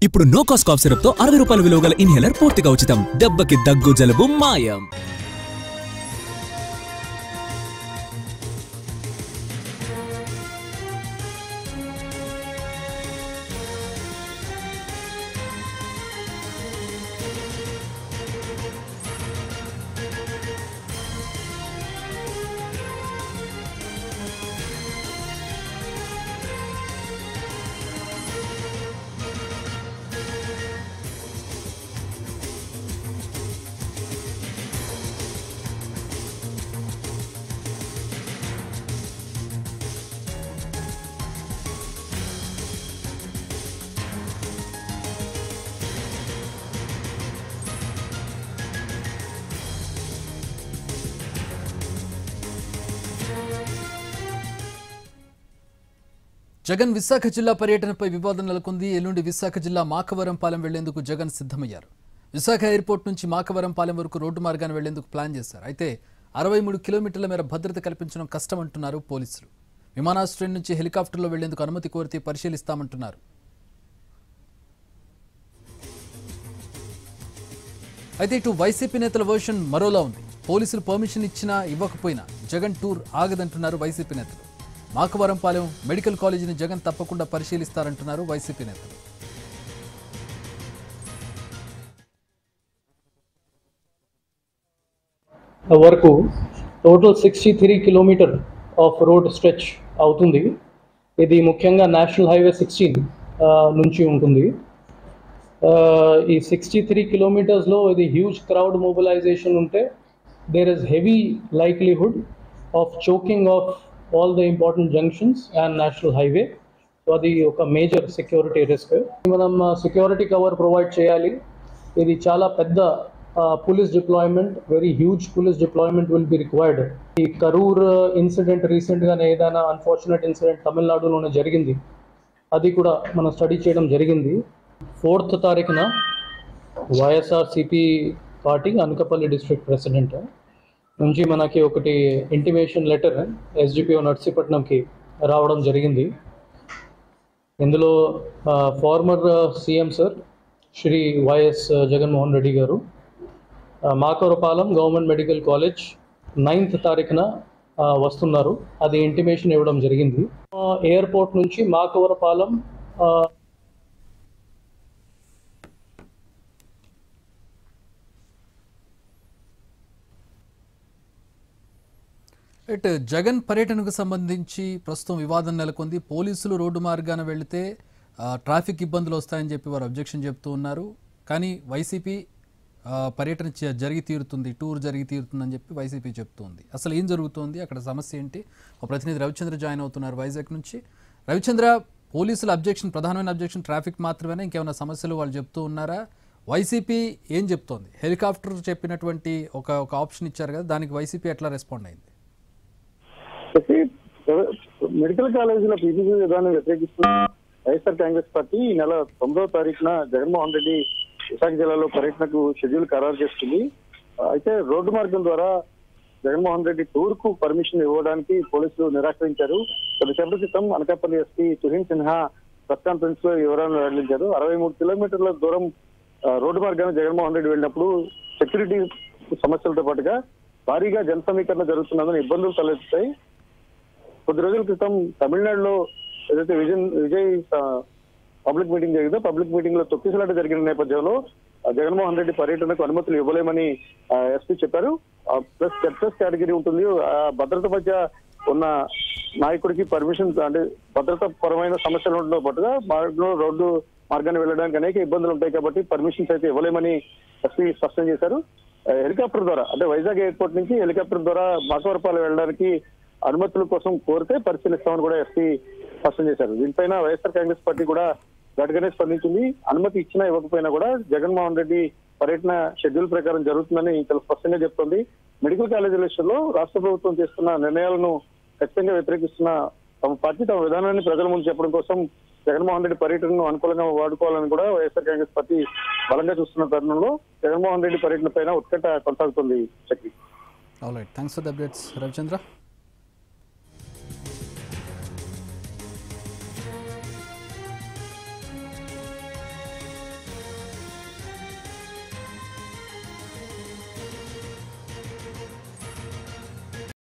ఇప్పుడు no cost cough syrup తో 60 రూపాయల విలువ గల ఇన్హేలర్ పూర్తిగా ఉచితం. దెబ్బకి దగ్గు జలుబు మాయం. జగన్ విశాఖ జిల్లా పర్యటనపై వివాదం నెలకొంది. ఎల్లుండి విశాఖ జిల్లా మాకవరంపాలెం వెళ్లేందుకు జగన్ సిద్ధమయ్యారు. విశాఖ ఎయిర్పోర్ట్ నుంచి మాకవరంపాలెం వరకు రోడ్డు మార్గాన్ని వెళ్లేందుకు ప్లాన్ చేశారు. అయితే 63 కిలోమీటర్ల మేర భద్రత కల్పించడం కష్టమంటున్నారు పోలీసులు. విమానాశ్రయం నుంచి హెలికాప్టర్లో వెళ్లేందుకు అనుమతి కోరితే పరిశీలిస్తామంటున్నారు. అయితే ఇటు వైసీపీ నేతల వర్షన్ మరోలా ఉంది. పోలీసులు పర్మిషన్ ఇచ్చినా ఇవ్వకపోయినా జగన్ టూర్ ఆగదంటున్నారు వైసీపీ నేతలు. మాకవరంపాలెం మెడికల్ కాలేజీని జగన్ తప్పకుండా పరిశీలిస్తారంటున్నారు వైసీపీ నేతలు. వరకు total 63 kilometre of road stretch అవుతుంది. ఇది ముఖ్యంగా నేషనల్ హైవే 16 నుంచి ఉంటుంది. ఈ 63 కిలోమీటర్స్లో ఇది హ్యూజ్ క్రౌడ్ మొబిలైజేషన్ ఉంటే there is heavy likelihood of choking of all the important junctions and national highway. So adi oka major security risk. Manam security cover provide cheyali. Idi chala pedda police deployment, very huge police deployment will be required. Ee Karur incident recent ga edana unfortunate incident Tamil Nadu lone jarigindi. Adi kuda mana study cheyadam jarigindi. 4th tarikna YSRCP party Anakapalli district president నుంచి మనకి ఒకటి intimation letter SDPO నర్సీపట్నంకి రావడం జరిగింది. ఇందులో former CM sir Shri YS Jaganmohan Reddy garu Makavarapalem government medical college 9th తారీఖున వస్తున్నారు. అది intimation ఇవ్వడం జరిగింది. ఎయిర్పోర్ట్ నుంచి మాకవరపాలెం జగన్ పర్యటనకు సంబంధించి ప్రస్తుతం వివాదం నెలకొంది. పోలీసులు రోడ్డు మార్గాన వెళితే ట్రాఫిక్ ఇబ్బందులు వస్తాయని చెప్పి వారు అబ్జెక్షన్ చెప్తూ ఉన్నారు. కానీ వైసీపీ పర్యటన జరిగి తీరుతుంది, టూర్ జరిగి తీరుతుందని చెప్పి వైసీపీ చెప్తుంది. అసలు ఏం జరుగుతుంది, అక్కడ సమస్య ఏంటి? ఒక ప్రతినిధి రవిచంద్ర జాయిన్ అవుతున్నారు వైజాగ్ నుంచి. రవిచంద్ర, పోలీసుల అబ్జెక్షన్, ప్రధానమైన అబ్జెక్షన్ ట్రాఫిక్ మాత్రమేనా, ఇంకేమైనా సమస్యలు వాళ్ళు చెప్తూ ఉన్నారా? వైసీపీ ఏం చెప్తోంది? హెలికాప్టర్ చెప్పినటువంటి ఒక ఆప్షన్ ఇచ్చారు కదా, దానికి వైసీపీ ఎట్లా రెస్పాండ్ అయింది? మెడికల్ కాలేజీలో పీపీసీ విధానం వ్యతిరేకిస్తున్న వైఎస్ఆర్ కాంగ్రెస్ పార్టీ ఈ నెల 9వ తారీఖున జగన్మోహన్ రెడ్డి విశాఖ జిల్లాలో పర్యటనకు షెడ్యూల్ ఖరారు చేస్తుంది. అయితే రోడ్డు మార్గం ద్వారా జగన్మోహన్ రెడ్డి టూర్ కు పర్మిషన్ ఇవ్వడానికి పోలీసులు నిరాకరించారు. కొద్దిసేపటి క్రితం Anakapalli SP Tuhin Sinha press conference లో వివరాలను వెల్లడించారు. 63 కిలోమీటర్ల దూరం రోడ్డు మార్గాన్ని జగన్మోహన్ రెడ్డి వెళ్ళినప్పుడు సెక్యూరిటీ సమస్యలతో పాటుగా భారీగా జన సమీకరణ జరుగుతున్నందున ఇబ్బందులు తలెత్తాయి. కొద్ది రోజుల క్రితం తమిళనాడులో ఏదైతే విజయ్ పబ్లిక్ మీటింగ్ జరిగిందో పబ్లిక్ మీటింగ్ లో తొక్కిసలాట జరిగిన నేపథ్యంలో జగన్మోహన్ రెడ్డి పర్యటనకు అనుమతులు ఇవ్వలేమని ఎస్పీ చెప్పారు. ప్లస్ చర్చస్ కేటగిరీ ఉంటుంది. భద్రత మధ్య ఉన్న నాయకుడికి పర్మిషన్ అంటే భద్రతా పరమైన సమస్యలు ఉండడంతో పాటుగా రోడ్డు మార్గాన్ని వెళ్ళడానికి అనేక ఇబ్బందులు ఉంటాయి కాబట్టి పర్మిషన్స్ అయితే ఇవ్వలేమని ఎస్పీ స్పష్టం చేశారు. హెలికాప్టర్ ద్వారా అంటే వైజాగ్ ఎయిర్పోర్ట్ నుంచి హెలికాప్టర్ ద్వారా మాకవరపాలెం వెళ్ళడానికి అనుమతుల కోసం కోరితే పరిశీలిస్తామని కూడా ఎస్పీ స్పష్టం చేశారు. దీనిపైన వైఎస్ఆర్ కాంగ్రెస్ పార్టీ కూడా గట్టిగానే స్పందించింది. అనుమతి ఇచ్చినా ఇవ్వకపోయినా కూడా జగన్మోహన్ రెడ్డి పర్యటన షెడ్యూల్ ప్రకారం జరుగుతుందని చాలా స్పష్టంగా చెప్తోంది. మెడికల్ కాలేజీల విషయంలో రాష్ట్ర ప్రభుత్వం చేస్తున్న నిర్ణయాలను ఖచ్చితంగా వ్యతిరేకిస్తున్న తమ పార్టీ తమ విధానాన్ని ప్రజల ముందు చెప్పడం కోసం జగన్మోహన్ రెడ్డి పర్యటనను అనుకూలంగా వాడుకోవాలని కూడా వైఎస్ఆర్ కాంగ్రెస్ పార్టీ బలంగా చూస్తున్న తరుణంలో జగన్మోహన్ రెడ్డి పర్యటన పైన ఉత్కంఠ కొనసాగుతుంది. All right, thanks for the updates Ravichandra.